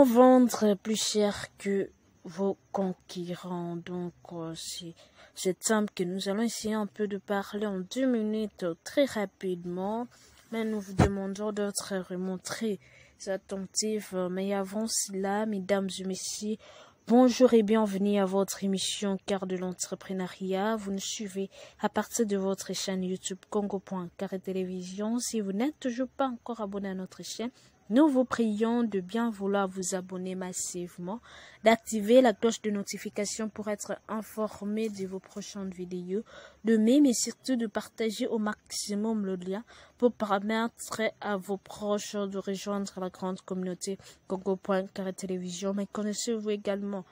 vendre plus cher que vos concurrents. Donc, c'est cette somme que nous allons essayer un peu de parler en 2 minutes très rapidement. Mais nous vous demandons d'être vraiment très attentifs. Mais avant cela, mesdames et messieurs, bonjour et bienvenue à votre émission Cœur de l'entrepreneuriat. Vous nous suivez à partir de votre chaîne YouTube Congo.carré Télévision. Si vous n'êtes toujours pas encore abonné à notre chaîne, nous vous prions de bien vouloir vous abonner massivement, d'activer la cloche de notification pour être informé de vos prochaines vidéos, de même et surtout de partager au maximum le lien pour permettre à vos proches de rejoindre la grande communauté Congo.carré Télévision. Mais connaissez-vous également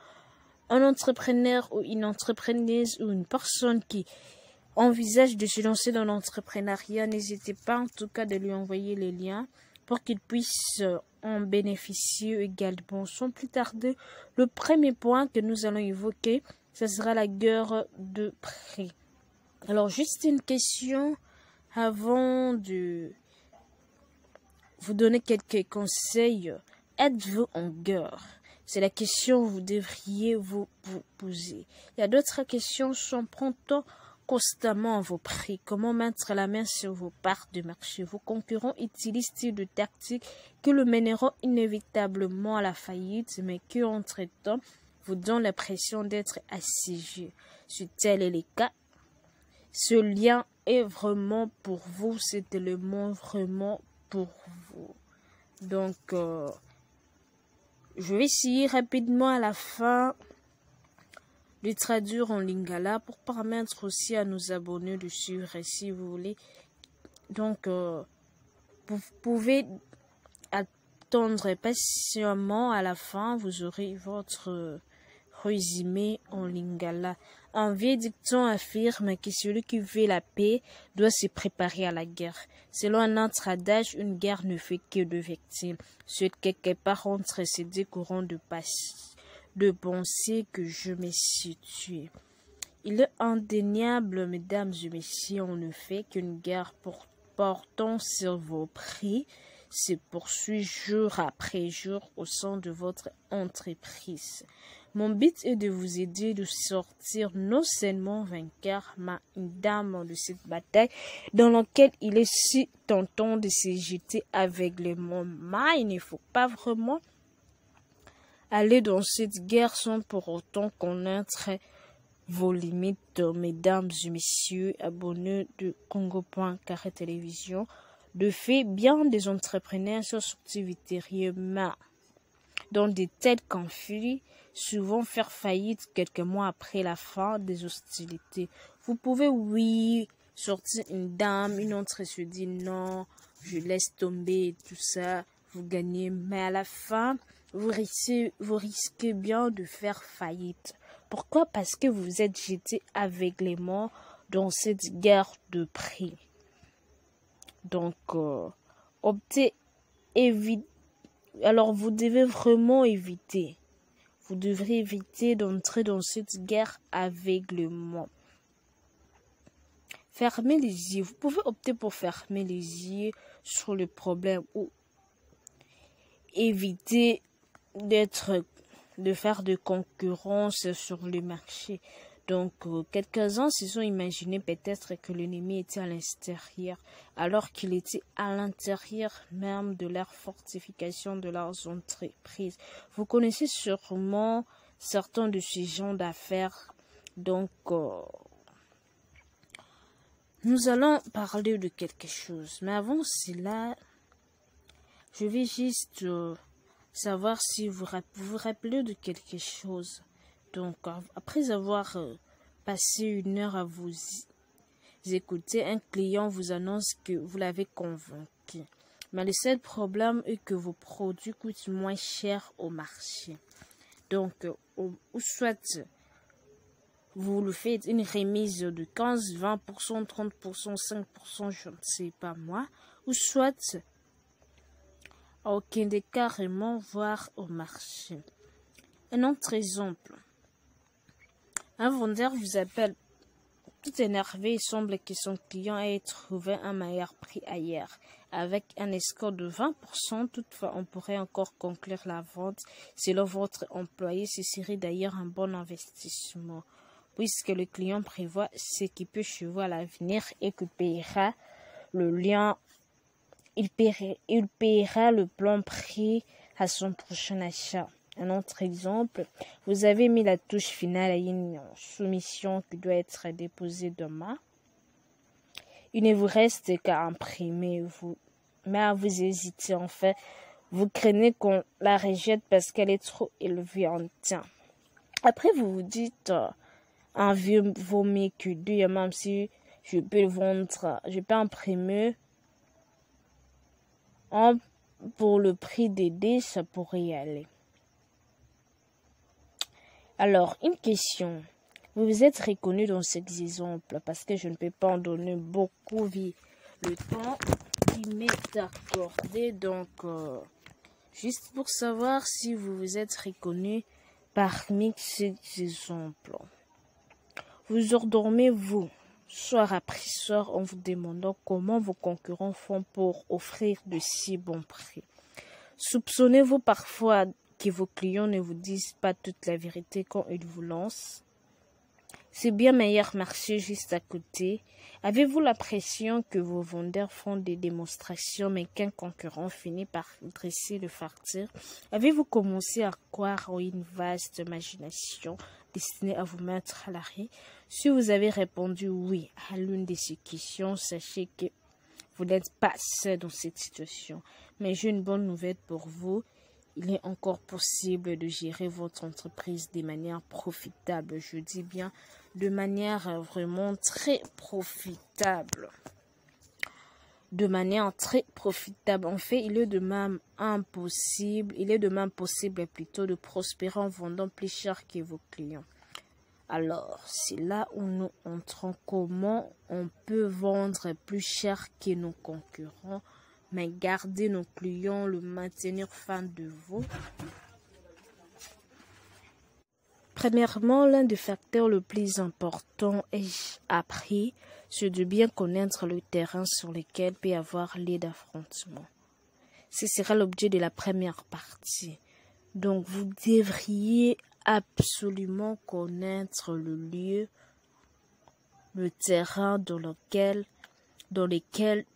un entrepreneur ou une entrepreneuse ou une personne qui envisage de se lancer dans l'entrepreneuriat? N'hésitez pas en tout cas de lui envoyer les liens pour qu'il puisse en bénéficier également. Sans plus tarder, le premier point que nous allons évoquer, ce sera la guerre de prix. Alors, juste une question avant de vous donner quelques conseils. Êtes-vous en guerre? C'est la question que vous devriez vous poser. Il y a d'autres questions. Sont pronto constamment vos prix. Comment mettre la main sur vos parts de marché? Vos concurrents utilisent-ils de tactiques qui le mèneront inévitablement à la faillite, mais qui, entre-temps, vous donnent l'impression d'être assiégés? Si tel est le cas, ce lien est vraiment pour vous, cet élément vraiment pour vous. Donc, je vais essayer rapidement à la fin de traduire en lingala pour permettre aussi à nos abonnés de suivre si vous voulez. Donc, vous pouvez attendre patiemment à la fin, vous aurez votre résumé en lingala. Un vieux dicton affirme que celui qui veut la paix doit se préparer à la guerre. Selon un autre adage, une guerre ne fait que de victimes. C'est quelque part entre ces deux courants de pensée que je me situe. Il est indéniable, mesdames et messieurs, en effet, qu'une guerre portant sur vos prix se poursuit jour après jour au sein de votre entreprise. Mon but est de vous aider de sortir non seulement vainqueur, mais une dame de cette bataille dans laquelle il est si tentant de se jeter aveuglément. Mais il ne faut pas vraiment aller dans cette guerre sans pour autant connaître vos limites, mesdames et messieurs, abonnés de Congo.carré Télévision. De fait, bien des entrepreneurs sont sortis mais dans de tels conflits, souvent faire faillite quelques mois après la fin des hostilités. Vous pouvez, oui, sortir une dame, une autre se dit non, je laisse tomber tout ça, vous gagnez, mais à la fin, vous risquez bien de faire faillite. Pourquoi? Parce que vous êtes jeté aveuglément dans cette guerre de prix. Donc, alors, vous devez vraiment éviter. Vous devrez éviter d'entrer dans cette guerre aveuglément. Fermez les yeux. Vous pouvez opter pour fermer les yeux sur le problème ou éviter de faire de concurrence sur le marché. Donc, quelques-uns se sont imaginés peut-être que l'ennemi était à l'extérieur, alors qu'il était à l'intérieur même de leur fortification de leurs entreprises. Vous connaissez sûrement certains de ces gens d'affaires. Donc, nous allons parler de quelque chose. Mais avant cela, je vais juste savoir si vous vous rappelez de quelque chose. Donc, après avoir passé 1 heure à vous écouter, un client vous annonce que vous l'avez convaincu. Mais le seul problème est que vos produits coûtent moins cher au marché. Donc, ou soit vous le faites une remise de 15, 20%, 30%, 5%, je ne sais pas moi. Ou soit aucun des carrément voir au marché. Un autre exemple. Un vendeur vous appelle Tout énervé, il semble que son client ait trouvé un meilleur prix ailleurs. Avec un escompte de 20%, toutefois, on pourrait encore conclure la vente. Selon votre employé, ce serait d'ailleurs un bon investissement, puisque le client prévoit ce qui peut chez vous à l'avenir et que paiera le lien. Il paiera le plein prix à son prochain achat. Un autre exemple, vous avez mis la touche finale à une soumission qui doit être déposée demain. Il ne vous reste qu'à imprimer, mais vous hésitez en fait. Vous craignez qu'on la rejette parce qu'elle est trop élevée en temps. Après, vous vous dites, un vieux vaut mieux que deux, même si je peux le vendre, je peux imprimer. Pour le prix des dés, ça pourrait y aller. Alors, une question. Vous vous êtes reconnu dans cet exemple parce que je ne peux pas en donner beaucoup vu le temps qui m'est accordé. Donc, juste pour savoir si vous vous êtes reconnu parmi ces exemples. Vous endormez, vous, soir après soir, en vous demandant comment vos concurrents font pour offrir de si bons prix. Soupçonnez-vous parfois que vos clients ne vous disent pas toute la vérité quand ils vous lancent? C'est bien meilleur marché juste à côté. Avez-vous l'impression que vos vendeurs font des démonstrations mais qu'un concurrent finit par dresser le facture? Avez-vous commencé à croire en une vaste imagination destinée à vous mettre à l'arrêt? Si vous avez répondu oui à l'une de ces questions, sachez que vous n'êtes pas seul dans cette situation. Mais j'ai une bonne nouvelle pour vous. Il est encore possible de gérer votre entreprise de manière profitable. Je dis bien de manière vraiment très profitable. De manière très profitable. En fait, il est de même possible plutôt de prospérer en vendant plus cher que vos clients. Alors, c'est là où nous entrons comment on peut vendre plus cher que nos concurrents, mais garder nos clients, le maintenir fan de vous. Premièrement, l'un des facteurs le plus important est appris, c'est de bien connaître le terrain sur lequel peut y avoir lieu d'affrontement. Ce sera l'objet de la première partie. Donc, vous devriez absolument connaître le lieu, le terrain dans lequel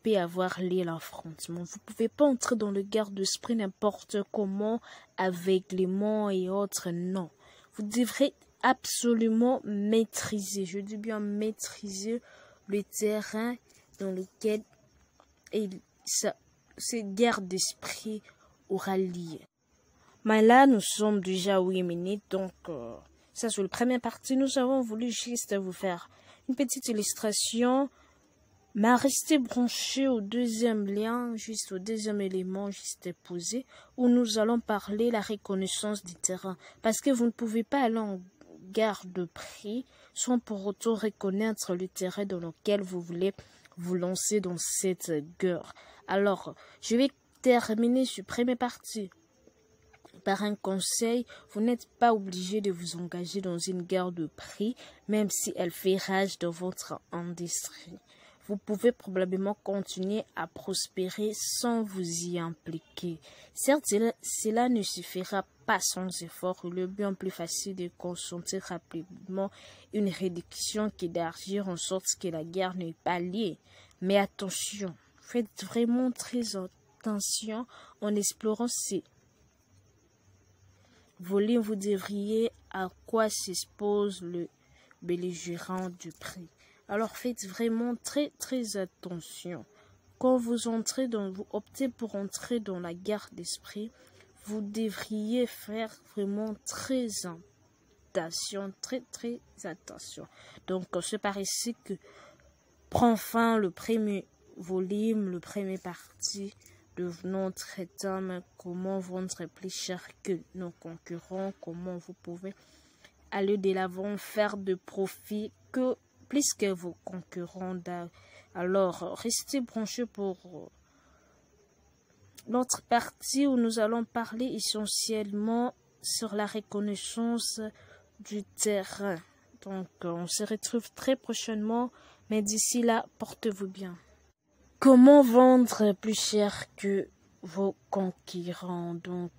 peut y avoir lieu l'affrontement. Vous ne pouvez pas entrer dans le guerre d'esprit n'importe comment, aveuglément et autres, non. Vous devrez absolument maîtriser, je dis bien maîtriser le terrain dans lequel cette guerre d'esprit aura lieu. Mais là, nous sommes déjà à 8 minutes, donc ça c'est la première partie. Nous avons voulu juste vous faire une petite illustration, mais restez branchés au deuxième lien, juste au deuxième élément, juste posé, où nous allons parler la reconnaissance du terrain. Parce que vous ne pouvez pas aller en guerre de prix sans pour autant reconnaître le terrain dans lequel vous voulez vous lancer dans cette guerre. Alors, je vais terminer cette première partie par un conseil. Vous n'êtes pas obligé de vous engager dans une guerre de prix, même si elle fait rage dans votre industrie. Vous pouvez probablement continuer à prospérer sans vous y impliquer. Certes, cela ne suffira pas sans effort. Il est bien plus facile de consentir rapidement une réduction que d'agir en sorte que la guerre n'est pas liée. Mais attention, faites vraiment très attention en explorant ces volumes. Vous devriez à quoi s'expose le belligérant du prix. Alors faites vraiment très attention. Quand vous optez pour entrer dans la guerre d'esprit, vous devriez faire vraiment très attention, très attention. Donc c'est par ici que prend fin le premier volume, le premier partie de notre thème, comment vendre plus cher que nos concurrents, comment vous pouvez aller de l'avant, faire de profit plus que vos concurrents. Alors, restez branchés pour notre partie où nous allons parler essentiellement sur la reconnaissance du terrain. Donc, on se retrouve très prochainement. Mais d'ici là, portez-vous bien. Comment vendre plus cher que vos concurrents? Donc,